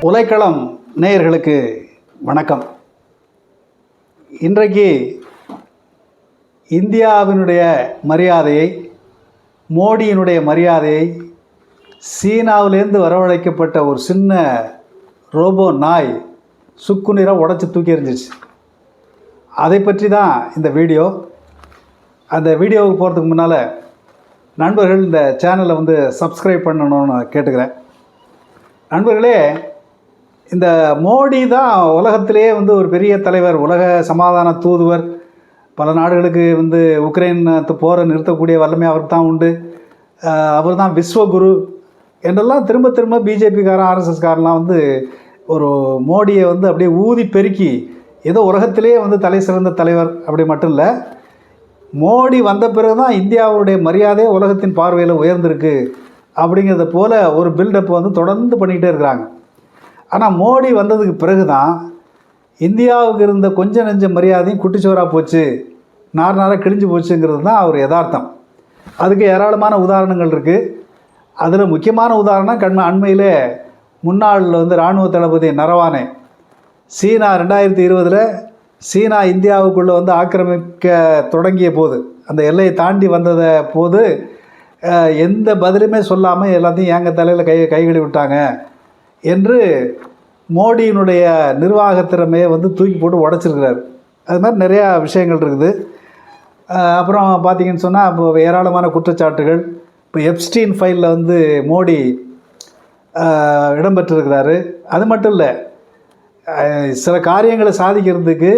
உலைக்களம் நேயர்களுக்கு வணக்கம். இன்றைக்கு இந்தியாவினுடைய மரியாதையை, மோடியினுடைய மரியாதையை சீனாவிலேருந்து வரவழைக்கப்பட்ட ஒரு சின்ன ரோபோ நாய் சுக்குநீரை உடச்சி தூக்கி எறிஞ்சிச்சு. அதை பற்றி தான் இந்த வீடியோ. அந்த வீடியோவுக்கு போகிறதுக்கு முன்னால் நண்பர்கள் இந்த சேனலை சப்ஸ்கிரைப் பண்ணணும்னு கேட்டுக்கிறேன். நண்பர்களே, இந்த மோடி தான் உலகத்திலே ஒரு பெரிய தலைவர், உலக சமாதான தூதுவர். பல நாடுகளுக்கு உக்ரைன் போரை நிறுத்தக்கூடிய வல்லமை அவருக்கு தான் உண்டு. அவர் தான் விஸ்வகுரு என்றெல்லாம் திரும்ப திரும்ப பிஜேபிக்காரன் ஆர்எஸ்எஸ்காரெலாம் ஒரு மோடியை அப்படியே ஊதி பெருக்கி ஏதோ உலகத்திலே தலை சிறந்த தலைவர் அப்படி மட்டும் இல்லை, மோடி வந்த பிறகு தான் இந்தியாவுடைய மரியாதை உலகத்தின் பார்வையில் உயர்ந்திருக்கு அப்படிங்கிறத போல் ஒரு பில்டப் தொடர்ந்து பண்ணிக்கிட்டே இருக்கிறாங்க. ஆனால் மோடி வந்ததுக்கு பிறகு தான் இந்தியாவுக்கு இருந்த கொஞ்சம் நெஞ்ச மரியாதையும் குட்டிச்சோராக போச்சு, நாராக கிழிஞ்சு போச்சுங்கிறது தான் அவர் யதார்த்தம். அதுக்கு ஏராளமான உதாரணங்கள் இருக்குது. அதில் முக்கியமான உதாரணம் அண்மையிலே முன்னாள் இராணுவ தளபதி நரவானே சீனா 2020 சீனா இந்தியாவுக்குள்ளே ஆக்கிரமிக்க தொடங்கிய போது, அந்த எல்லையை தாண்டி வந்ததை போது எந்த பதிலுமே சொல்லாமல் எல்லாத்தையும் எங்கள் தலையில் கைகடி விட்டாங்க என்று மோடியினுடைய நிர்வாக திறமையை தூக்கி போட்டு உடச்சிருக்கிறார். அது மாதிரி நிறையா விஷயங்கள் இருக்குது. அப்புறம் பார்த்திங்கன்னு சொன்னால் இப்போ ஏராளமான குற்றச்சாட்டுகள். இப்போ எப்ஸ்டீன் ஃபைலில் மோடி இடம்பெற்றிருக்கிறாரு. அது மட்டும் இல்லை, சில காரியங்களை சாதிக்கிறதுக்கு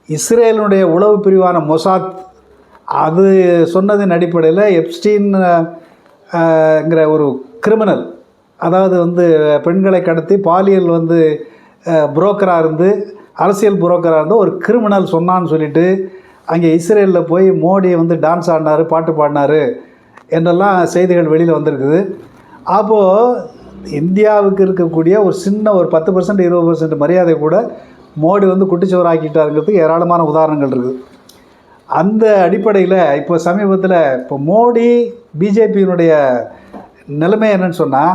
இஸ்ரேலினுடைய உளவு பிரிவான மொசாத் அது சொன்னதின் அடிப்படையில் எப்ஸ்டீன்ங்கிற ஒரு கிரிமினல், அதாவது பெண்களை கடத்தி பாலியல் புரோக்கராக இருந்து, அரசியல் புரோக்கராக இருந்து ஒரு கிரிமினல் சொன்னான்னு சொல்லிட்டு அங்கே இஸ்ரேலில் போய் மோடி டான்ஸ் ஆடினார், பாட்டு பாடினார் என்றெல்லாம் செய்திகள் வெளியில் வந்திருக்குது. அப்போது இந்தியாவுக்கு இருக்கக்கூடிய ஒரு சின்ன ஒரு 10% 20% மரியாதை கூட மோடி குட்டிச்சோராக்கிட்டாருங்கிறதுக்கு ஏராளமான உதாரணங்கள் இருக்குது. அந்த அடிப்படையில் இப்போ சமீபத்தில் இப்போ மோடி பிஜேபியினுடைய நிலைமை என்னன்னு சொன்னால்,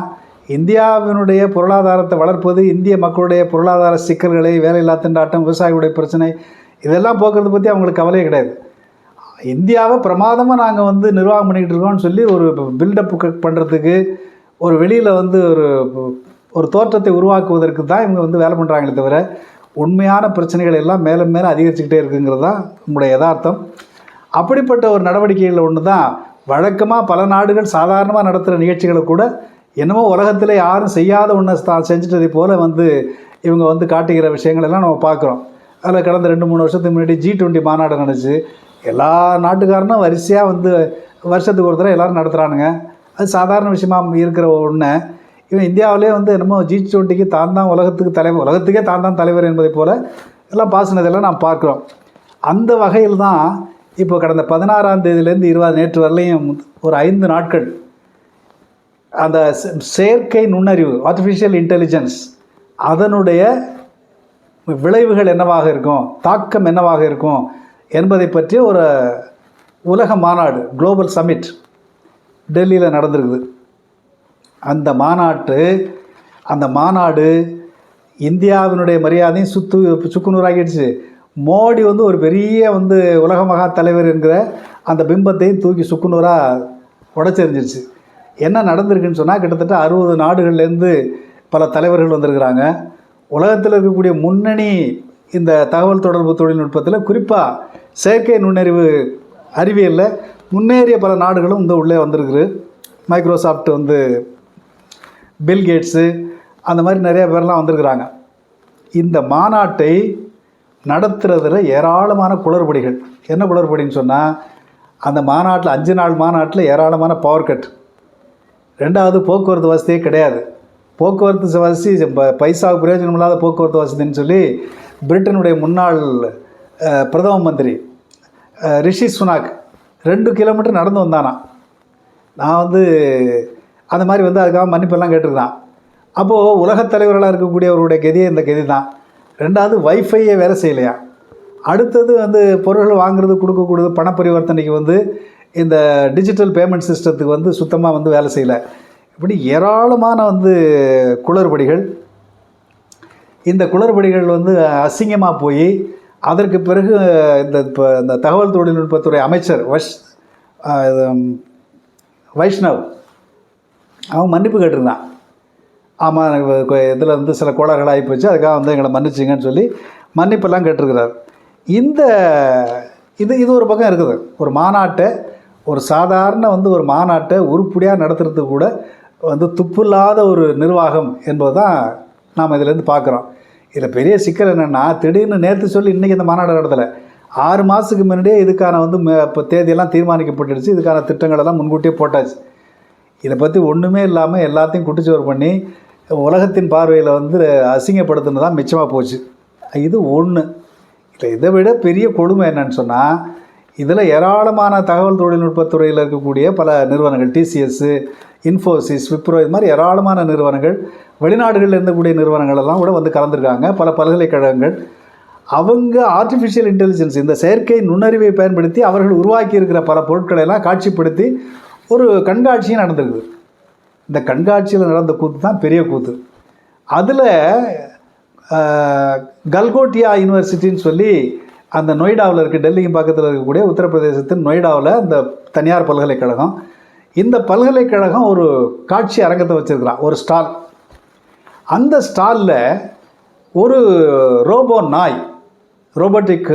இந்தியாவினுடைய பொருளாதாரத்தை வளர்ப்பது, இந்திய மக்களுடைய பொருளாதார சிக்கல்களை, வேலையில்லா திண்டாட்டம், விவசாயிகளுடைய பிரச்சனை இதெல்லாம் போக்குறத பற்றி அவங்களுக்கு கவலையே கிடையாது. இந்தியாவை பிரமாதமாக நாங்கள் நிர்வாகம் பண்ணிக்கிட்டு இருக்கோம்னு சொல்லி ஒரு பில்டப் பண்ணுறதுக்கு, ஒரு வெளியில் ஒரு தோற்றத்தை உருவாக்குவதற்கு தான் இவங்க வேலை பண்ணுறாங்களே தவிர, உண்மையான பிரச்சனைகள் எல்லாம் மேலும் மேலும் அதிகரிச்சுக்கிட்டே இருக்குங்கிறது தான் நம்முடைய யதார்த்தம். அப்படிப்பட்ட ஒரு நடவடிக்கைகளில் ஒன்று தான் வழக்கமாக பல நாடுகள் சாதாரணமாக நடத்துகிற நிகழ்ச்சிகளை கூட என்னமோ உலகத்தில் யாரும் செய்யாத ஒன்று செஞ்சிட்டதை போல் இவங்க காட்டுகிற விஷயங்கள் எல்லாம் நம்ம பார்க்குறோம். அதில் கடந்த 2-3 வருஷத்துக்கு முன்னாடி G20 மாநாடு நடந்துச்சு. எல்லா நாட்டுக்காரனும் வரிசையாக வருஷத்துக்கு ஒரு தடவை எல்லோரும் நடத்துகிறானுங்க. அது சாதாரண விஷயமாக இருக்கிற ஒன்று. இவன் இந்தியாவிலே என்னமோ G20க்கு தான் உலகத்துக்கே தான் தலைவர் என்பதை போல் எல்லாம் பாசினதெல்லாம் நாம் பார்க்குறோம். அந்த வகையில் தான் இப்போ கடந்த 16ஆம் தேதியிலேருந்து 20 நேற்று வரலையும் ஒரு 5 நாட்கள் அந்த செயற்கை நுண்ணறிவு, ஆர்டிஃபிஷியல் இன்டெலிஜென்ஸ், அதனுடைய விளைவுகள் என்னவாக இருக்கும், தாக்கம் என்னவாக இருக்கும் என்பதை பற்றி ஒரு உலக மாநாடு, குளோபல் சமிட் டெல்லியில் நடந்திருக்குது. அந்த மாநாடு இந்தியாவினுடைய மரியாதையும் சுக்குநூறாகிடுச்சு. மோடி ஒரு பெரிய உலக மகா தலைவர் என்கிற அந்த பிம்பத்தையும் தூக்கி சுக்குநூறாக உடச்செறிஞ்சிருச்சு. என்ன நடந்திருக்குன்னு சொன்னால், கிட்டத்தட்ட 60 நாடுகள்லேருந்து பல தலைவர்கள் வந்திருக்கிறாங்க. உலகத்தில் இருக்கக்கூடிய முன்னணி இந்த தகவல் தொடர்பு தொழில்நுட்பத்தில், குறிப்பாக செயற்கை நுண்ணறிவு அறிவியலில் முன்னேறிய பல நாடுகளும் உள்ளே வந்திருக்குது. மைக்ரோசாஃப்ட், பில்கேட்ஸு, அந்த மாதிரி நிறைய பேர்லாம் வந்திருக்கிறாங்க. இந்த மாநாட்டை நடத்துகிறதுல ஏராளமான குளறுபடிகள். என்ன குளறுபடின்னு சொன்னால், அந்த மாநாட்டில் 5 நாள் மாநாட்டில் ஏராளமான பவர் கட். 2வது, போக்குவரத்து வசதியே கிடையாது. போக்குவரத்து வசதி பைசாவுக்கு பிரயோஜனம் இல்லாத போக்குவரத்து வசதின்னு சொல்லி பிரிட்டனுடைய முன்னாள் பிரதம மந்திரி ரிஷி சுனாக் 2 கிலோமீட்டர் நடந்து வந்தானா. நான் அந்த மாதிரி அதுக்காக மன்னிப்பெல்லாம் கேட்டிருக்கான். அப்போது உலகத் தலைவர்களாக இருக்கக்கூடியவருடைய கதியே இந்த கதி தான். 2வது, வைஃபையே வேலை செய்யலையா. அடுத்தது பொருள்கள் வாங்குறது, கொடுக்கக்கூடாது, பண பரிவர்த்தனைக்கு இந்த டிஜிட்டல் பேமெண்ட் சிஸ்டத்துக்கு சுத்தமாக வேலை செய்யலை. இப்படி ஏராளமான குளறுபடிகள். இந்த குளறுபடிகள் வந்து அசிங்கமாக போய் அதற்கு பிறகு இந்த தகவல் தொழில்நுட்பத்துறை அமைச்சர் வைஷ்ணவ் அவன் மன்னிப்பு கேட்டிருந்தான். ஆமாம், இதில் வந்து சில கோளாறுகள் ஆகி போச்சு, அதுக்காக வந்து எங்களை மன்னிச்சிங்கன்னு சொல்லி மன்னிப்பெல்லாம் கேட்டிருக்கிறார். இது ஒரு பக்கம் இருக்குது. ஒரு மாநாட்டை, ஒரு சாதாரண வந்து ஒரு மாநாட்டை உருப்படியாக நடத்துறதுக்கு கூட வந்து துப்பில்லாத ஒரு நிர்வாகம் என்பது தான் நாம் இதிலேருந்து பார்க்குறோம். இதில் பெரிய சிக்கல் என்னென்னா, திடீர்னு நேற்று சொல்லி இன்றைக்கி இந்த மாநாடு நடத்தலை. 6 மாதத்துக்கு முன்னாடியே இதுக்கான வந்து இப்போ தேதியெல்லாம் தீர்மானிக்கப்பட்டுடுச்சு, இதுக்கான திட்டங்களெல்லாம் முன்கூட்டியே போட்டாச்சு. இதை பற்றி ஒன்றுமே இல்லாமல் எல்லாத்தையும் குட்டிச்சோறு பண்ணி உலகத்தின் பார்வையில் வந்து அசிங்கப்படுத்துனது தான் மிச்சமாக போச்சு. இது ஒன்று. இல்லை, இதை விட பெரிய கொடுமை என்னன்னு சொன்னால், இதில் ஏராளமான தகவல் தொழில்நுட்பத்துறையில் இருக்கக்கூடிய பல நிறுவனங்கள், டிசிஎஸ், இன்ஃபோசிஸ், விப்ரோ, இது மாதிரி ஏராளமான நிறுவனங்கள், வெளிநாடுகளில் இருந்தக்கூடிய நிறுவனங்கள் எல்லாம் கூட வந்து கலந்துருக்காங்க. பல பல்கலைக்கழகங்கள் அவங்க ஆர்டிஃபிஷியல் இன்டெலிஜென்ஸ், இந்த செயற்கை நுண்ணறிவை பயன்படுத்தி அவர்கள் உருவாக்கி இருக்கிற பல பொருட்களை எல்லாம் காட்சிப்படுத்தி ஒரு கண்காட்சியும் நடந்திருக்குது. இந்த கண்காட்சியில் நடந்த கூத்து தான் பெரிய கூத்து. அதில் கல்கோட்டியா யூனிவர்சிட்டின்னு சொல்லி அந்த நொய்டாவில் இருக்குது, டெல்லிக்கு பக்கத்தில் இருக்கக்கூடிய உத்தரப்பிரதேசத்தின் நொய்டாவில் அந்த தனியார் பல்கலைக்கழகம். இந்த பல்கலைக்கழகம் ஒரு காட்சி அரங்கத்தை வச்சுருக்கிறான், ஒரு ஸ்டால். அந்த ஸ்டாலில் ஒரு ரோபோட்டிக்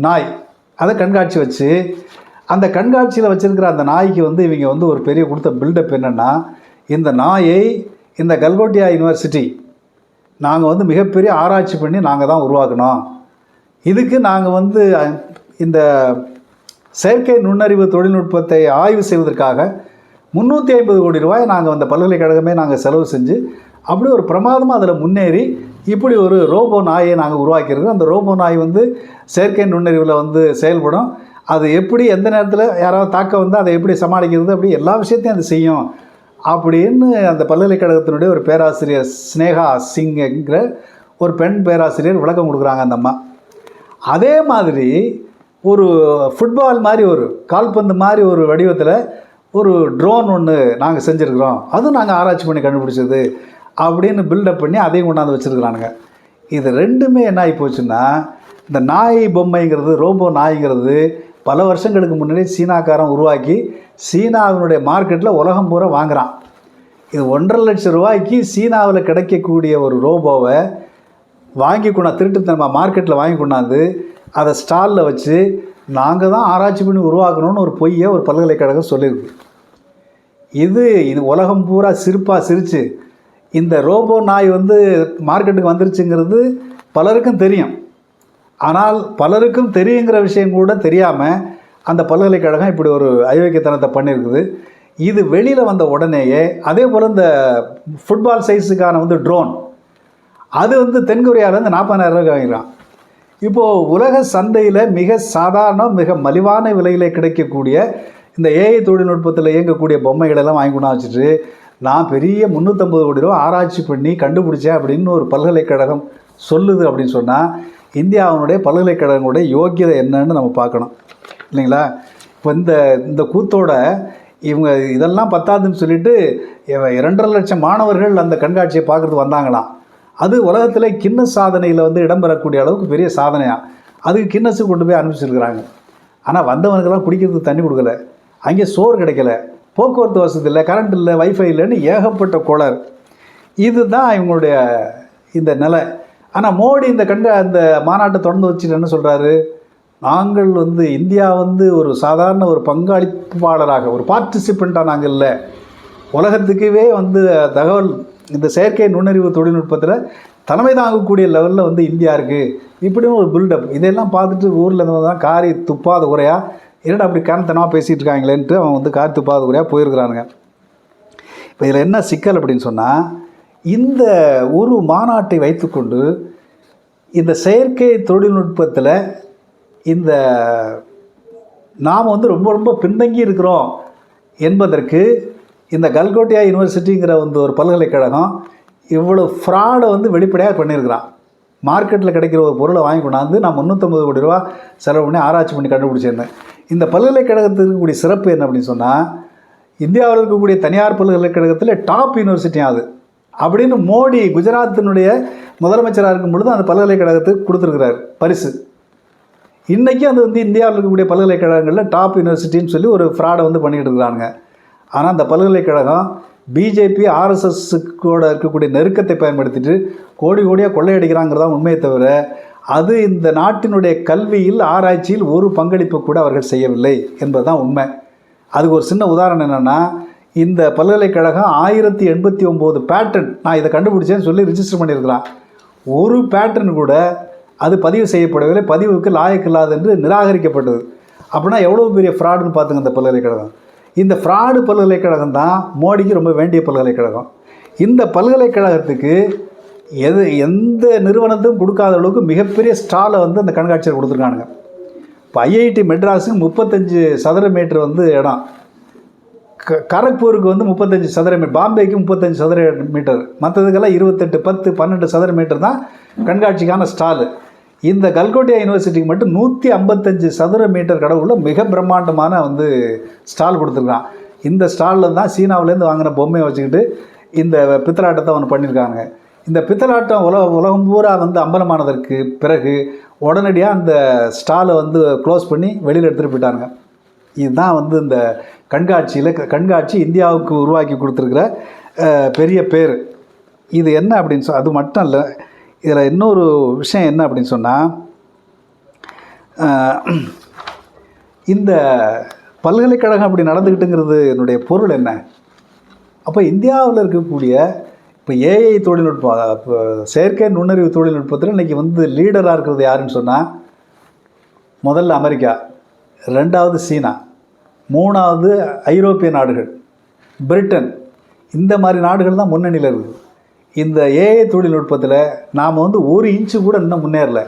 நாய் அதை கண்காட்சி வச்சு, அந்த கண்காட்சியில் வச்சுருக்கிற அந்த நாய்க்கு வந்து இவங்க வந்து ஒரு பெரிய கொடுத்த பில்டப் என்னென்னா, இந்த நாயை இந்த கல்கோட்டியா யூனிவர்சிட்டி நாங்கள் வந்து மிகப்பெரிய ஆராய்ச்சி பண்ணி நாங்கள் தான் உருவாக்கணும். இதுக்கு நாங்கள் வந்து இந்த செயற்கை நுண்ணறிவு தொழில்நுட்பத்தை ஆய்வு செய்வதற்காக 350 கோடி ரூபாய் நாங்கள் அந்த பல்கலைக்கழகமே நாங்கள் செலவு செஞ்சு அப்படி ஒரு பிரமாதமாக அதில் முன்னேறி இப்படி ஒரு ரோபோ நாயை நாங்கள் உருவாக்கியிருக்கோம். அந்த ரோபோ நாய் வந்து செயற்கை நுண்ணறிவில் வந்து செயல்படும். அது எப்படி எந்த நேரத்தில் யாராவது தாக்க வந்து அதை எப்படி சமாளிக்கிறது, அப்படி எல்லா விஷயத்தையும் அது செய்யும் அப்படின்னு அந்த பல்கலைக்கழகத்தினுடைய ஒரு பேராசிரியர் ஸ்னேகா சிங்ங்கிற ஒரு பெண் பேராசிரியர் விளக்கம் கொடுக்குறாங்க அந்த அம்மா. அதே மாதிரி ஒரு ஃபுட்பால் மாதிரி, ஒரு கால்பந்து மாதிரி ஒரு வடிவத்தில் ஒரு ட்ரோன் ஒன்று நாங்கள் செஞ்சுருக்குறோம், அதுவும் நாங்கள் ஆராய்ச்சி பண்ணி கண்டுபிடிச்சது அப்படின்னு பில்டப் பண்ணி அதையும் கொண்டாந்து வச்சுருக்குறானுங்க. இது ரெண்டுமே என்ன ஆகி போச்சுன்னா, இந்த நாய் பொம்மைங்கிறது, ரோபோ நாய்ங்கிறது பல வருஷங்களுக்கு முன்னாடி சீனாக்காரன் உருவாக்கி சீனாவினுடைய மார்க்கெட்டில் உலகம் பூரா வாங்குகிறான். இது 1.5 லட்சம் ரூபாய்க்கு சீனாவில் கிடைக்கக்கூடிய ஒரு ரோபோவை வாங்கி திருட்டுத்தனமாக மார்க்கெட்டில் வாங்கி கொண்டாந்து அதை ஸ்டாலில் வச்சு நாங்கள் தான் ஆராய்ச்சி பண்ணி உருவாக்கணும்னு ஒரு பொய்யை ஒரு பல்கலைக்கழகம் சொல்லியிருக்கு. இது உலகம் பூரா சிரித்து இந்த ரோபோ நாய் வந்து மார்க்கெட்டுக்கு வந்துருச்சுங்கிறது பலருக்கும் தெரியும். ஆனால் பலருக்கும் தெரியுங்கிற விஷயம் கூட தெரியாமல் அந்த பல்கலைக்கழகம் இப்படி ஒரு அயோக்கியத்தனத்தை பண்ணியிருக்குது. இது வெளியில் வந்த உடனேயே அதே போல் இந்த ஃபுட்பால் சைஸுக்கான வந்து ட்ரோன் அது வந்து தென்கொரியாவிலேருந்து 40,000 ரூபாய்க்கு வாங்கிக்கிறான். இப்போது உலக சந்தையில் மிக சாதாரண மிக மலிவான விலையில் கிடைக்கக்கூடிய இந்த ஏஐ தொழில்நுட்பத்தில் இயங்கக்கூடிய பொம்மைகளெல்லாம் வாங்கி கொண்டா வச்சுட்டு நான் பெரிய 350 கோடி ரூபா ஆராய்ச்சி பண்ணி கண்டுபிடிச்சேன் அப்படின்னு ஒரு பல்கலைக்கழகம் சொல்லுது அப்படின்னு சொன்னால் இந்தியாவினுடைய பல்கலைக்கழகங்களுடைய யோக்கியதை என்னன்னு நம்ம பார்க்கணும் இல்லைங்களா? இப்போ இந்த கூத்தோட இவங்க இதெல்லாம் பத்தாதுன்னு சொல்லிட்டு 2.5 லட்சம் மாணவர்கள் அந்த கண்காட்சியை பார்க்குறதுக்கு வந்தாங்களாம். அது உலகத்தில் கின்னஸ் சாதனையில் வந்து இடம்பெறக்கூடிய அளவுக்கு பெரிய சாதனையாக அதுக்கு கின்னஸுக்கு கொண்டு போய் அனுப்பிச்சிருக்கிறாங்க. ஆனால் வந்தவனுக்கெல்லாம் குடிக்கிறதுக்கு தண்ணி கொடுக்கல, அங்கே சோறு கிடைக்கல, போக்குவரத்து வசதி இல்லை, கரண்ட் இல்லை, வைஃபை இல்லைன்னு ஏகப்பட்ட கோளாறு. இதுதான் இவங்களுடைய இந்த நிலை. ஆனால் மோடி இந்த மாநாட்டை தொடர்ந்து வச்சுட்டு என்ன சொல்கிறாரு, நாங்கள் வந்து இந்தியா வந்து ஒரு சாதாரண ஒரு பங்களிப்பாளராக ஒரு பார்ட்டிசிபெண்ட்டாக நாங்கள் இல்லை, உலகத்துக்குவே வந்து தகவல் இந்த செயற்கை நுண்ணறிவு தொழில்நுட்பத்தில் தலைமை தாங்கக்கூடிய லெவலில் வந்து இந்தியா இருக்குது இப்படின்னு ஒரு பில்டப். இதெல்லாம் பார்த்துட்டு ஊரில் இருந்து தான் காரி துப்பாத குறையாக என்னடா அப்படி காரணத்தனமாக பேசிகிட்டு இருக்காங்களேன்ட்டு அவன் வந்து காரி துப்பாத குறையாக போயிருக்கிறானுங்க. இப்போ இதில் என்ன சிக்கல் அப்படின்னு சொன்னால், இந்த ஒரு மாநாட்டை வைத்துக்கொண்டு இந்த செயற்கை தொழில்நுட்பத்தில் இந்த நாம் வந்து ரொம்ப ரொம்ப பின்தங்கி இருக்கிறோம் என்பதற்கு இந்த கல்கோட்டியா யூனிவர்சிட்டிங்கிற வந்து ஒரு பல்கலைக்கழகம் இவ்வளோ ஃப்ராடை வந்து வெளிப்படையாக பண்ணியிருக்கிறான். மார்க்கெட்டில் கிடைக்கிற ஒரு பொருளை வாங்கி கொண்டாந்து நான் 350 கோடி ரூபா செலவு பண்ணி ஆராய்ச்சி பண்ணி கண்டுபிடிச்சிருந்தேன். இந்த பல்கலைக்கழகத்துக்கு இருக்கக்கூடிய சிறப்பு என்ன அப்படின்னு சொன்னால், இந்தியாவில் இருக்கக்கூடிய தனியார் பல்கலைக்கழகத்தில் டாப் யூனிவர்சிட்டியும் அது. அப்படின்னு மோடி குஜராத்தினுடைய முதலமைச்சராக இருக்கும் பொழுது அந்த பல்கலைக்கழகத்துக்கு கொடுத்துருக்கிறார் பரிசு. இன்றைக்கி அது வந்து இந்தியாவில் இருக்கக்கூடிய பல்கலைக்கழகங்களில் டாப் யூனிவர்சிட்டின்னு சொல்லி ஒரு ஃப்ராடை வந்து பண்ணிக்கிட்டு இருக்கிறாங்க. ஆனால் அந்த பல்கலைக்கழகம் பிஜேபி ஆர்எஸ்எஸ்ஸுக்கூட இருக்கக்கூடிய நெருக்கத்தை பயன்படுத்திட்டு கோடி கோடியாக கொள்ளையடிக்கிறாங்கிறதான் உண்மையை தவிர அது இந்த நாட்டினுடைய கல்வியில் ஆராய்ச்சியில் ஒரு பங்களிப்பு கூட அவர்கள் செய்யவில்லை என்பது தான் உண்மை. அதுக்கு ஒரு சின்ன உதாரணம் என்னென்னா, இந்த பல்கலைக்கழகம் 1089 பேட்டன் நான் இதை கண்டுபிடிச்சேன்னு சொல்லி ரிஜிஸ்டர் பண்ணியிருக்கிறான். ஒரு பேட்டன் கூட அது பதிவு செய்யப்படவில்லை, பதிவுக்கு லாயக்கில்லாது என்று நிராகரிக்கப்பட்டது. அப்படின்னா எவ்வளோ பெரிய ஃப்ராடுன்னு பார்த்துங்க இந்த பல்கலைக்கழகம். இந்த ஃப்ராடு பல்கலைக்கழகம் தான் மோடிக்கு ரொம்ப வேண்டிய பல்கலைக்கழகம். இந்த பல்கலைக்கழகத்துக்கு எந்த நிறுவனத்துக்கும் கொடுக்காத அளவுக்கு மிகப்பெரிய ஸ்டாலை வந்து அந்த கண்காட்சியில் கொடுத்துருக்கானுங்க. இப்போ ஐஐடி மெட்ராஸுக்கு 35 சதுர மீட்டர் வந்து இடம், கரக்பூருக்கு வந்து 35 சதுர மீட்டர், பாம்பேக்கு 35 சதுர மீட்டர், மற்றதுக்கெல்லாம் 28, 10, 12 சதுர மீட்டர் தான் கண்காட்சிக்கான ஸ்டாலு. இந்த கல்கோட்டியா யூனிவர்சிட்டிக்கு மட்டும் 155 சதுர மீட்டர் கடவுள்ள மிக பிரம்மாண்டமான வந்து ஸ்டால் கொடுத்துருக்கான். இந்த ஸ்டாலில் தான் சீனாவிலேருந்து வாங்கின பொம்மையை வச்சுக்கிட்டு இந்த பித்தலாட்டத்தை அவன் பண்ணியிருக்காங்க. இந்த பித்தலாட்டம் உலகம் பூரா வந்து அம்பலமானதற்கு பிறகு உடனடியாக அந்த ஸ்டாலை வந்து க்ளோஸ் பண்ணி வெளியில் எடுத்துகிட்டு போயிட்டாங்க. இதுதான் வந்து இந்த கண்காட்சி இந்தியாவுக்கு உருவாக்கி கொடுத்துருக்கிற பெரிய பேர். இது என்ன அப்படின்னு அது மட்டும் இல்லை, இதில் இன்னொரு விஷயம் என்ன அப்படின்னு சொன்னால், இந்த பல்கலைக்கழகம் அப்படி நடந்துக்கிட்டுங்கிறது என்னுடைய பொருள் என்ன? அப்போ இந்தியாவில் இருக்கக்கூடிய இப்போ ஏஐ தொழில்நுட்பம், இப்போ செயற்கை நுண்ணறிவு தொழில்நுட்பத்தில் இன்றைக்கி வந்து லீடராக இருக்கிறது யாருன்னு சொன்னால், முதல்ல அமெரிக்கா, ரெண்டாவது சீனா, மூணாவது ஐரோப்பிய நாடுகள், பிரிட்டன், இந்த மாதிரி நாடுகள் தான் முன்னணியில் இருக்குது. இந்த ஏஐ தொழில்நுட்பத்தில் நாம் வந்து ஒரு இன்ச்சு கூட இன்னும் முன்னேறலை.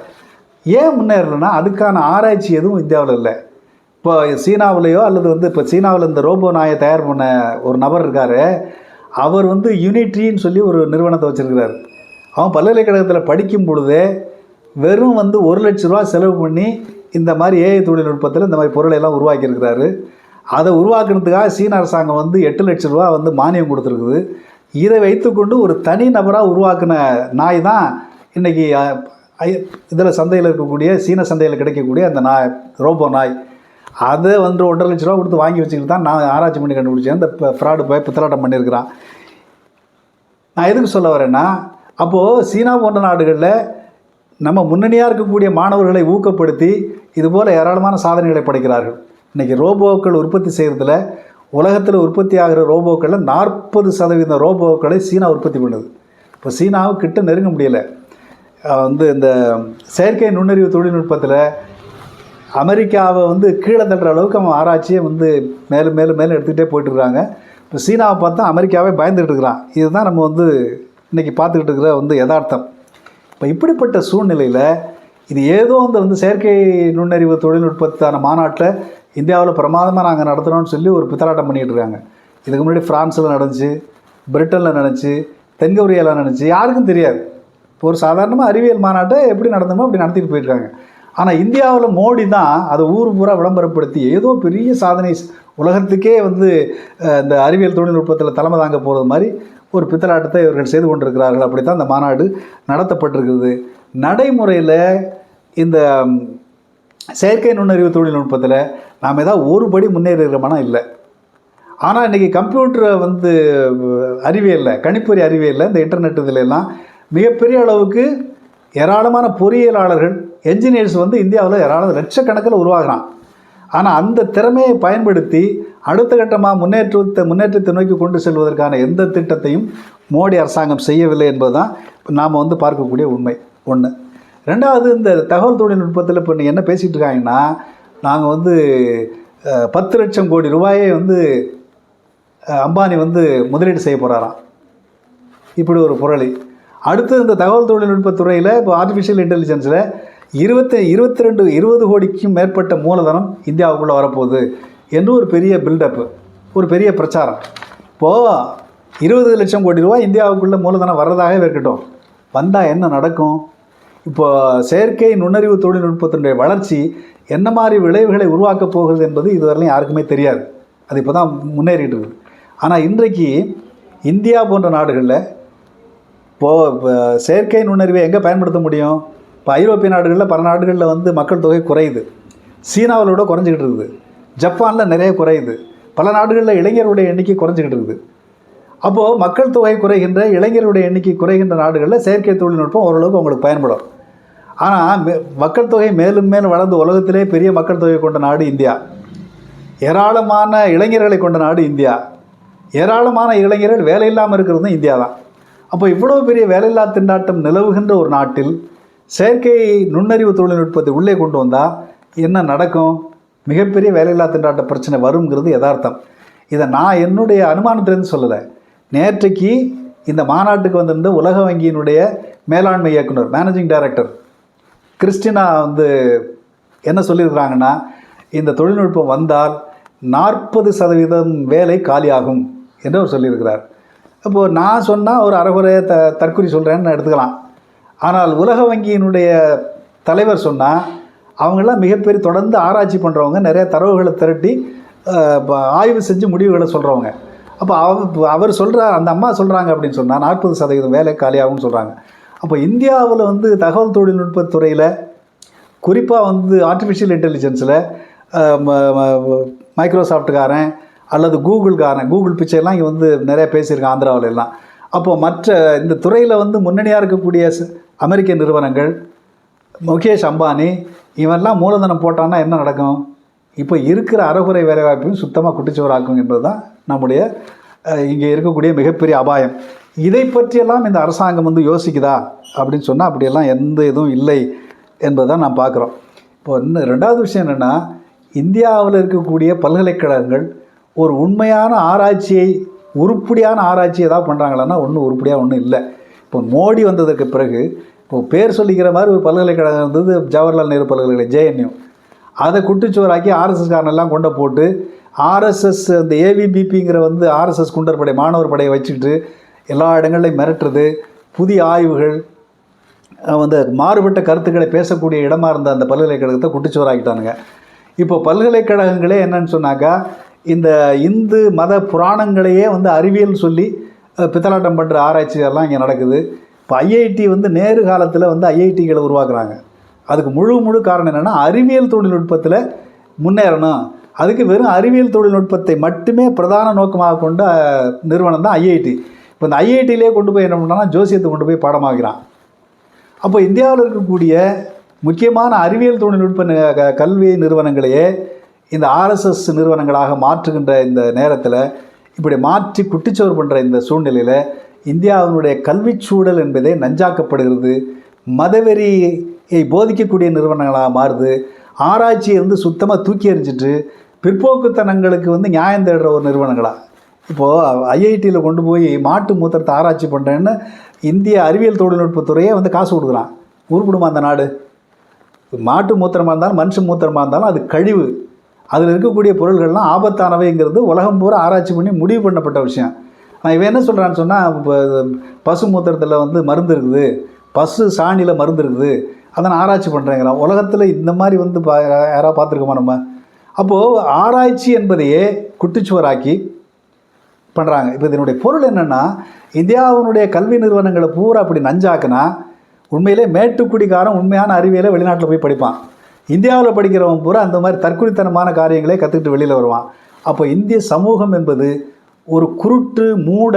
ஏன் முன்னேறலைன்னா அதுக்கான ஆராய்ச்சி எதுவும் இந்தியாவில் இல்லை. இப்போ சீனாவிலேயோ அல்லது வந்து இப்போ சீனாவில் இந்த ரோபோ நாயை தயார் பண்ண ஒரு நபர் இருக்கார், அவர் வந்து யூனிட்ரின்னு சொல்லி ஒரு நிறுவனத்தை வச்சுருக்கிறார். அவன் பல்கலைக்கழகத்தில் படிக்கும் பொழுதே வெறும் வந்து 1 லட்ச ரூபா செலவு பண்ணி இந்த மாதிரி ஏஐ தொழில்நுட்பத்தில் இந்த மாதிரி பொருளை எல்லாம் உருவாக்கியிருக்கிறாரு. அதை உருவாக்குறதுக்காக சீன அரசாங்கம் வந்து 8 லட்ச ரூபா வந்து மானியம் கொடுத்துருக்குது. இதை வைத்துக்கொண்டு ஒரு தனி நபராக உருவாக்கின நாய் தான் இன்றைக்கி இதில் சந்தையில் இருக்கக்கூடிய சீன சந்தையில் கிடைக்கக்கூடிய அந்த நாய், ரோபோ நாய். அதை வந்து 1.5 லட்ச ரூபா கொடுத்து வாங்கி வச்சுக்கிட்டு தான் நான் ஆராய்ச்சி பண்ணி கண்டுபிடிச்சேன் இந்த ஃப்ராடு போய் பித்தலாட்டம் பண்ணியிருக்கிறான். நான் எதுக்கு சொல்ல வரேன்னா, அப்போது சீனா போன்ற நாடுகளில் நம்ம முன்னணியாக இருக்கக்கூடிய மாணவர்களை ஊக்கப்படுத்தி இதுபோல் ஏராளமான சாதனைகளை படைக்கிறார்கள். இன்றைக்கி ரோபோக்கள் உற்பத்தி செய்கிறதுல உலகத்தில் உற்பத்தி ஆகிற ரோபோக்களில் 40% ரோபோக்களை சீனா உற்பத்தி பண்ணுது. இப்போ சீனாவுக்கிட்ட நெருங்க முடியலை. வந்து இந்த செயற்கை நுண்ணறிவு தொழில்நுட்பத்தில் அமெரிக்காவை வந்து கீழே தள்ளுற அளவுக்கு அவன் ஆராய்ச்சியை வந்து மேலும் மேலும் மேலும் எடுத்துக்கிட்டே போயிட்டுருக்காங்க. இப்போ சீனாவை பார்த்தா அமெரிக்காவே பயந்துகிட்டு இருக்கிறான். இதுதான் நம்ம வந்து இன்றைக்கி பார்த்துக்கிட்டு இருக்கிற வந்து யதார்த்தம். இப்போ இப்படிப்பட்ட சூழ்நிலையில் இது ஏதோ வந்து செயற்கை நுண்ணறிவு தொழில்நுட்பத்தான மாநாட்டில் இந்தியாவில் பிரமாதமாக நாங்கள் நடத்துகிறோம்னு சொல்லி ஒரு பித்தலாட்டம் பண்ணிகிட்டு இருக்காங்க. இதுக்கு முன்னாடி ஃப்ரான்ஸில் நடந்துச்சு, பிரிட்டனில் நடந்துச்சு, தென்கொரியாவில் நடந்துச்சு, யாருக்கும் தெரியாது. இப்போ ஒரு சாதாரணமாக அறிவியல் மாநாட்டை எப்படி நடந்தமோ அப்படி நடத்திட்டு போயிருக்காங்க. ஆனால் இந்தியாவில் மோடி தான் அதை ஊர் பூரா விளம்பரப்படுத்தி ஏதோ பெரிய சாதனை உலகத்துக்கே வந்து இந்த அறிவியல் தொழில்நுட்பத்தில் தலைமை தாங்க போகிறது மாதிரி ஒரு பித்தலாட்டத்தை இவர்கள் செய்து கொண்டிருக்கிறார்கள். அப்படி தான் இந்த மாநாடு நடத்தப்பட்டிருக்குது. நடைமுறையில் இந்த செயற்கை நுண்ணறிவு தொழில்நுட்பத்தில் நாம் ஏதாவது ஒரு படி முன்னேறுகிறோம்னா இல்லை. ஆனால் இன்றைக்கி கம்ப்யூட்டரை வந்து அறிவியலில், கணிப்பொறி அறிவியலில், இந்த இன்டர்நெட் இதிலெல்லாம் மிகப்பெரிய அளவுக்கு ஏராளமான பொறியியலாளர்கள், என்ஜினியர்ஸ் வந்து இந்தியாவில் ஏராளம் லட்சக்கணக்கில் உருவாகிறான். ஆனால் அந்த திறமையை பயன்படுத்தி அடுத்த கட்டமாக முன்னேற்றத்தை நோக்கி கொண்டு செல்வதற்கான எந்த திட்டத்தையும் மோடி அரசாங்கம் செய்யவில்லை என்பது தான் நாம் வந்து பார்க்கக்கூடிய உண்மை. ஒன்று. ரெண்டாவது, இந்த தகவல் தொழில்நுட்பத்தில் இப்போ என்ன பேசிகிட்டு இருக்காங்கன்னா, நாங்கள் வந்து 10 லட்சம் கோடி ரூபாயை வந்து அம்பானி வந்து முதலீடு செய்ய போகிறாராம். இப்படி ஒரு புரளி. அடுத்து இந்த தகவல் தொழில்நுட்பத்துறையில் இப்போ ஆர்டிஃபிஷியல் இன்டெலிஜென்ஸில் 20 கோடிக்கும் மேற்பட்ட மூலதனம் இந்தியாவுக்குள்ளே வரப்போகுது என்று ஒரு பெரிய பில்டப்பு, ஒரு பெரிய பிரச்சாரம். இப்போது 20 லட்சம் கோடி ரூபாய் இந்தியாவுக்குள்ளே மூலதனம் வர்றதாகவே இருக்கட்டும், வந்தால் என்ன நடக்கும்? இப்போது செயற்கை நுண்ணறிவு தொழில்நுட்பத்தினுடைய வளர்ச்சி என்ன மாதிரி விளைவுகளை உருவாக்கப் போகிறது என்பது இதுவரையிலும் யாருக்குமே தெரியாது. அது இப்போ தான் முன்னேறிட்டு இருக்குது. ஆனால் இன்றைக்கு இந்தியா போன்ற நாடுகளில் இப்போது செயற்கை நுண்ணறிவை எங்கே பயன்படுத்த முடியும்? இப்போ ஐரோப்பிய நாடுகளில் பல நாடுகளில் வந்து மக்கள் தொகை குறையுது, சீனாவில் விட குறைஞ்சிக்கிட்டு இருக்குது, ஜப்பானில் நிறைய குறையுது, பல நாடுகளில் இளைஞர்களுடைய எண்ணிக்கை குறைஞ்சிக்கிட்டு இருக்குது. அப்போது மக்கள் தொகை குறைகின்ற, இளைஞர்களுடைய எண்ணிக்கை குறைகின்ற நாடுகளில் செயற்கை தொழில்நுட்பம் ஓரளவுக்கு அவங்களுக்கு பயன்படும். ஆனால் மக்கள் தொகை மேலும் மேலும் வளர்ந்து உலகத்திலே பெரிய மக்கள் தொகை கொண்ட நாடு இந்தியா, ஏராளமான இளைஞர்களை கொண்ட நாடு இந்தியா, ஏராளமான இளைஞர்கள் வேலை இல்லாமல் இருக்கிறதும் இந்தியா தான். அப்போ இவ்வளோ பெரிய வேலையில்லா திண்டாட்டம் நிலவுகின்ற ஒரு நாட்டில் செயற்கை நுண்ணறிவு தொழில்நுட்பத்தை உள்ளே கொண்டு வந்தால் என்ன நடக்கும்? மிகப்பெரிய வேலையில்லா திண்டாட்ட பிரச்சனை வருங்கிறது யதார்த்தம். இதை நான் என்னுடைய அனுமானத்திலேருந்து சொல்லலை. நேற்றைக்கு இந்த மாநாட்டுக்கு வந்திருந்த உலக வங்கியினுடைய மேலாண்மை இயக்குனர், மேனேஜிங் டைரக்டர் கிறிஸ்டினா வந்து என்ன சொல்லியிருக்கிறாங்கன்னா, இந்த தொழில்நுட்பம் வந்தால் 40% வேலை காலியாகும் என்று அவர் சொல்லியிருக்கிறார். அப்போது நான் சொன்னால் ஒரு அறகுறைய தற்குறி சொல்கிறேன்னு எடுத்துக்கலாம். ஆனால் உலக வங்கியினுடைய தலைவர் சொன்னால், அவங்களாம் மிகப்பெரிய தொடர்ந்து ஆராய்ச்சி பண்ணுறவங்க, நிறைய தரவுகளை திரட்டி ஆய்வு செஞ்சு முடிவுகளை சொல்கிறவங்க. அப்போ அவர் சொல்கிற அந்த அம்மா சொல்கிறாங்க அப்படின்னு சொன்னால் 40% வேலை காலியாகும்னு சொல்கிறாங்க. அப்போ இந்தியாவில் வந்து தகவல் தொழில்நுட்பத்துறையில், குறிப்பாக வந்து ஆர்டிஃபிஷியல் இன்டெலிஜென்ஸில் மைக்ரோசாஃப்ட்டுக்காரன் அல்லது கூகுள் பிச்சைலாம் இங்கே வந்து நிறைய பேசியிருக்கான் ஆந்திராவில் எல்லாம். அப்போது மற்ற இந்த துறையில் வந்து முன்னணியாக இருக்கக்கூடிய அமெரிக்க நிறுவனங்கள், முகேஷ் அம்பானி இவெல்லாம் மூலதனம் போட்டான்னா என்ன நடக்கும்? இப்போ இருக்கிற அறகுறை வேலைவாய்ப்பையும் சுத்தமாக குட்டிச்சுவராக்கும் என்பது தான் நம்முடைய இங்கே இருக்கக்கூடிய மிகப்பெரிய அபாயம். இதை பற்றியெல்லாம் இந்த அரசாங்கம் வந்து யோசிக்குதா அப்படின்னு சொன்னால் அப்படியெல்லாம் எந்த இதுவும் இல்லை என்பதை தான் நான் பார்க்குறோம். இப்போ இன்னும் ரெண்டாவது விஷயம் என்னென்னா, இந்தியாவில் இருக்கக்கூடிய பல்கலைக்கழகங்கள் ஒரு உண்மையான ஆராய்ச்சியை, உருப்படியான ஆராய்ச்சி ஏதாவது பண்ணுறாங்களான்னா ஒன்றும் உருப்படியாக ஒன்றும் இல்லை. இப்போ மோடி வந்ததற்கு பிறகு இப்போது பேர் சொல்லிக்கிற மாதிரி ஒரு பல்கலைக்கழகம் இருந்தது, ஜவஹர்லால் நேரு பல்கலைக்கழகம், JNU. அதை குட்டிச்சுவராக்கி ஆர்எஸ்எஸ்காரனெல்லாம் கொண்ட போட்டு, ஆர்எஸ்எஸ் அந்த AVBPங்கிற வந்து ஆர்எஸ்எஸ் குண்டர் படை, மாணவர் படையை வச்சுக்கிட்டு எல்லா இடங்கள்லையும் மிரட்டுறது, புதிய ஆய்வுகள் வந்து மாறுபட்ட கருத்துக்களை பேசக்கூடிய இடமா இருந்த அந்த பல்கலைக்கழகத்தை குட்டிச்சுவராக்கிட்டானுங்க. இப்போ பல்கலைக்கழகங்களே என்னன்னு சொன்னாக்கா, இந்த இந்து மத புராணங்களையே வந்து அறிவியல் சொல்லி பித்தலாட்டம் பண்ணுற ஆராய்ச்சியெல்லாம் இங்கே நடக்குது. இப்போ IIT வந்து நேரு காலத்தில் வந்து IITகளை உருவாக்குறாங்க. அதுக்கு முழு காரணம் என்னென்னா, அறிவியல் தொழில்நுட்பத்தில் முன்னேறணும். அதுக்கு வெறும் அறிவியல் தொழில்நுட்பத்தை மட்டுமே பிரதான நோக்கமாக கொண்ட நிறுவனம் தான் IIT. இப்போ இந்த IITலேயே கொண்டு போய் என்ன பண்ணான்னா, ஜோசியத்தை கொண்டு போய் பாடமாகிறான். அப்போ இந்தியாவில் இருக்கக்கூடிய முக்கியமான அறிவியல் தொழில்நுட்ப கல்வி நிறுவனங்களையே இந்த RSS நிறுவனங்களாக மாற்றுகின்ற இந்த நேரத்தில், இப்படி மாற்றி குட்டிச்சோறு பண்ணுற இந்த சூழ்நிலையில் இந்தியாவினுடைய கல்விச்சூழல் என்பதே நஞ்சாக்கப்படுகிறது. மதவெறியை போதிக்கக்கூடிய நிறுவனங்களாக மாறுது. ஆராய்ச்சியை வந்து சுத்தமாக தூக்கி எறிஞ்சிட்டு பிற்போக்குத்தனங்களுக்கு வந்து நியாயம் தேடுற ஒரு நிறுவனங்களாக. இப்போது IITயில் கொண்டு போய் மாட்டு மூத்திரத்தை ஆராய்ச்சி பண்ணுறேன்னு இந்திய அறிவியல் தொழில்நுட்பத்துறையே வந்து காசு கொடுக்குறான். உருப்பிடுமா அந்த நாடு? மாட்டு மூத்திரமாக இருந்தாலும் மனுஷ மூத்திரமாக இருந்தாலும் அது கழிவு. அதில் இருக்கக்கூடிய பொருள்கள்லாம் ஆபத்தானவைங்கிறது உலகம் பூரா ஆராய்ச்சி பண்ணி முடிவு பண்ணப்பட்ட விஷயம். நான் இவன் என்ன சொல்கிறான்னு சொன்னால், இப்போ பசு மூத்திரத்தில் வந்து மருந்து இருக்குது, பசு சாணியில் மருந்து இருக்குது, அதை நான் ஆராய்ச்சி பண்ணுறேங்கிறான். உலகத்தில் இந்த மாதிரி வந்து யாராவது பார்த்துருக்கோமா நம்ம? அப்போது ஆராய்ச்சி என்பதையே குட்டிச்சுவராக்கி பண்ணுறாங்க. இப்போ இதனுடைய பொருள் என்னென்னா, இந்தியாவினுடைய கல்வி நிறுவனங்களை பூரா அப்படி நஞ்சாக்குனா உண்மையிலே மேட்டுக்குடிக்காரன் உண்மையான அறிவியலை வெளிநாட்டில் போய் படிப்பான். இந்தியாவில் படிக்கிறவன் பூரா அந்த மாதிரி தற்குறித்தனமான காரியங்களே கற்றுக்கிட்டு வெளியில் வருவான். அப்போ இந்திய சமூகம் என்பது ஒரு குருட்டு மூட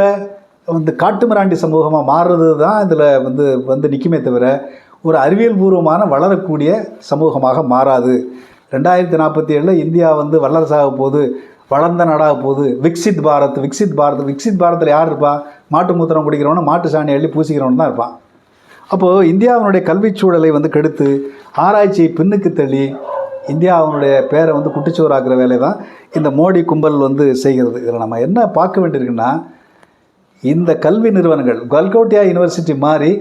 வந்து காட்டுமிராண்டி சமூகமாக மாறுறது தான் இதில் வந்து நிற்குமே தவிர ஒரு அறிவியல் பூர்வமான வளரக்கூடிய சமூகமாக மாறாது. 2047 இந்தியா வந்து வல்லரசாக போகுது, வளர்ந்த நாடாக போகுது, விக்சித் பாரத்தில் யார் இருப்பா? மாட்டு மூத்திரம் குடிக்கிறவன, மாட்டு சாணி அள்ளி பூசிக்கிறவன் தான் இருப்பான். அப்போது இந்தியாவினுடைய கல்விச்சூழலை வந்து கெடுத்து ஆராய்ச்சியை பின்னுக்கு தள்ளி இந்தியாவினுடைய பேரை வந்து குட்டிச்சோறாக்குற வேலை தான் இந்த மோடி கும்பல் வந்து செய்கிறது. இதில் நம்ம என்ன பார்க்க வேண்டியிருக்குன்னா, இந்த கல்வி நிறுவனங்கள் கல்கோட்டியா யூனிவர்சிட்டி மாதிரி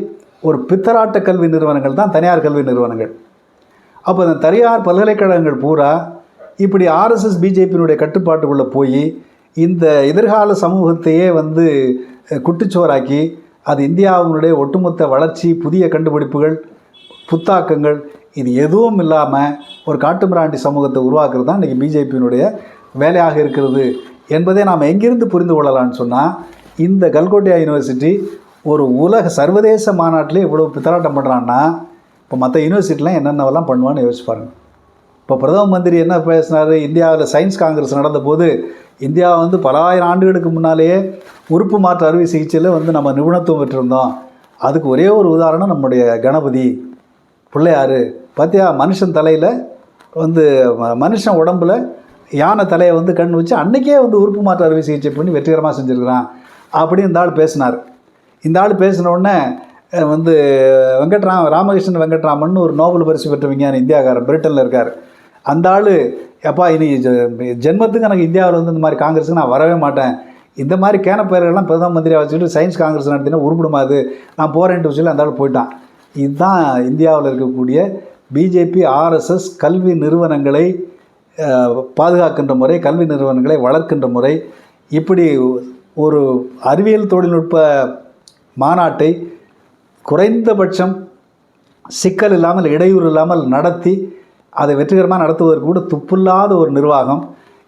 ஒரு பித்தராட்ட கல்வி நிறுவனங்கள் தான் தனியார் கல்வி நிறுவனங்கள். அப்போ இந்த தனியார் பல்கலைக்கழகங்கள் பூரா இப்படி RSS BJPயினுடைய கட்டுப்பாட்டுக்குள்ளே போய் இந்த எதிர்கால சமூகத்தையே வந்து குட்டிச்சோறாக்கி அது இந்தியாவினுடைய ஒட்டுமொத்த வளர்ச்சி, புதிய கண்டுபிடிப்புகள், புத்தாக்கங்கள் இது எதுவும் இல்லாமல் ஒரு காட்டுமிராண்டி சமூகத்தை உருவாக்குறது தான் இன்றைக்கி BJPயினுடைய வேலையாக இருக்கிறது என்பதை நாம் எங்கிருந்து புரிந்து கொள்ளலான்னு சொன்னால், இந்த கல்கோட்டியா யூனிவர்சிட்டி ஒரு உலக சர்வதேச மாநாட்டிலே இவ்வளோ பித்தலாட்டம் பண்ணுறான்னா இப்போ மற்ற யூனிவர்சிட்டிலாம் என்னென்னவெல்லாம் பண்ணுவான்னு யோசிச்சு பாருங்கள். இப்போ பிரதம மந்திரி என்ன பேசினார், இந்தியாவில் சயின்ஸ் காங்கிரஸ் நடந்தபோது இந்தியா வந்து பல ஆயிரம் ஆண்டுகளுக்கு முன்னாலேயே உறுப்பு மாற்று அறுவை சிகிச்சையில் வந்து நம்ம நிபுணத்துவம் பெற்றிருந்தோம். அதுக்கு ஒரே ஒரு உதாரணம் நம்முடைய கணபதி பிள்ளையார். பார்த்தியா, மனுஷன் தலையில் வந்து மனுஷன் உடம்பில் யானை தலையை வந்து கண் வச்சு அன்றைக்கே வந்து உறுப்பு மாற்று அறுவை சிகிச்சை பண்ணி வெற்றிகரமாக செஞ்சுருக்கிறான் அப்படின்னு இந்த ஆள் பேசினார். இந்த ஆள் பேசின உடனே வந்து ராமகிருஷ்ணன் வெங்கட்ராமன் ஒரு நோபல் பரிசு பெற்ற விஞ்ஞானி, இந்தியாக்காரர், பிரிட்டனில் இருக்கார். அந்த ஆள், எப்பா இனி ஜென்மத்துக்கு எனக்கு இந்தியாவில் வந்து இந்த மாதிரி காங்கிரஸுக்கு நான் வரவே மாட்டேன், இந்த மாதிரி கேனப்பயர்கள்லாம் பிரதம மந்திரியாக வச்சுக்கிட்டு சயின்ஸ் காங்கிரஸ் நடத்தினா உருப்பிடுமாது, நான் போகிறேன்ட்டு சொல்லி அந்த ஆள் போயிட்டான். இதுதான் இந்தியாவில் இருக்கக்கூடிய பிஜேபி ஆர்எஸ்எஸ் கல்வி நிறுவனங்களை பாதுகாக்கின்ற முறை, கல்வி நிறுவனங்களை வளர்க்கின்ற முறை. இப்படி ஒரு அறிவியல் தொழில்நுட்ப மாநாட்டை குறைந்தபட்சம் சிக்கல் இல்லாமல், இடையூறு இல்லாமல் நடத்தி அதை வெற்றிகரமாக நடத்துவதற்கு கூட துப்பில்லாத ஒரு நிர்வாகம்.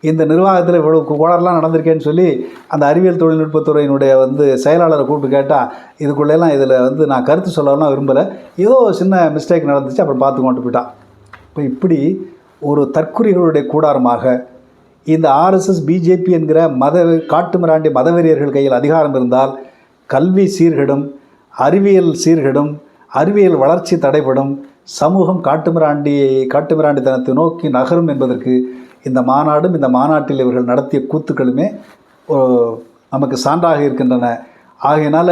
இந்த நிர்வாகத்தில் இவ்வளோ கோளாறுலாம் நடந்திருக்கேன்னு சொல்லி அந்த அறிவியல் தொழில்நுட்பத்துறையினுடைய வந்து செயலாளரை கூப்பிட்டு கேட்டால், இதுக்குள்ளெல்லாம் இதில் வந்து நான் கருத்து சொல்லலாம் விரும்பலை, ஏதோ சின்ன மிஸ்டேக் நடந்துச்சு, அப்புறம் பார்த்து கொண்டு போயிட்டான். இப்போ இப்படி ஒரு தற்குறிகளுடைய கூடாரமாக இந்த ஆர்எஸ்எஸ் பிஜேபி என்கிற காட்டு மிராண்டி மதவெறியர்கள் கையில் அதிகாரம் இருந்தால் கல்வி சீர்கெடும், அறிவியல் சீர்கெடும், அறிவியல் வளர்ச்சி தடைபடும், சமூகம் காட்டுமிராண்டித்தனத்தை நோக்கி நகரும் என்பதற்கு இந்த மாநாடும் இந்த மாநாட்டில் இவர்கள் நடத்திய கூத்துக்களுமே நமக்கு சான்றாக இருக்கின்றன. ஆகையினால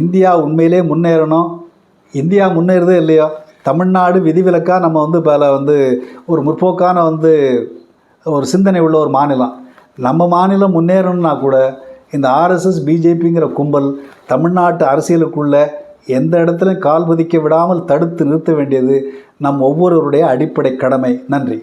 இந்தியா உண்மையிலே முன்னேறணும். இந்தியா முன்னேறதே இல்லையோ, தமிழ்நாடு விதிவிலக்காக நம்ம வந்து பல வந்து ஒரு முற்போக்கான வந்து ஒரு சிந்தனை உள்ள ஒரு மாநிலம். நம்ம மாநிலம் முன்னேறணும்னா கூட இந்த ஆர்எஸ்எஸ் பிஜேபிங்கிற கும்பல் தமிழ்நாட்டு அரசியலுக்குள்ள எந்த இடத்துலையும் கால் பதிக்க விடாமல் தடுத்து நிறுத்த வேண்டியது நம் ஒவ்வொருவருடைய அடிப்படை கடமை. நன்றி.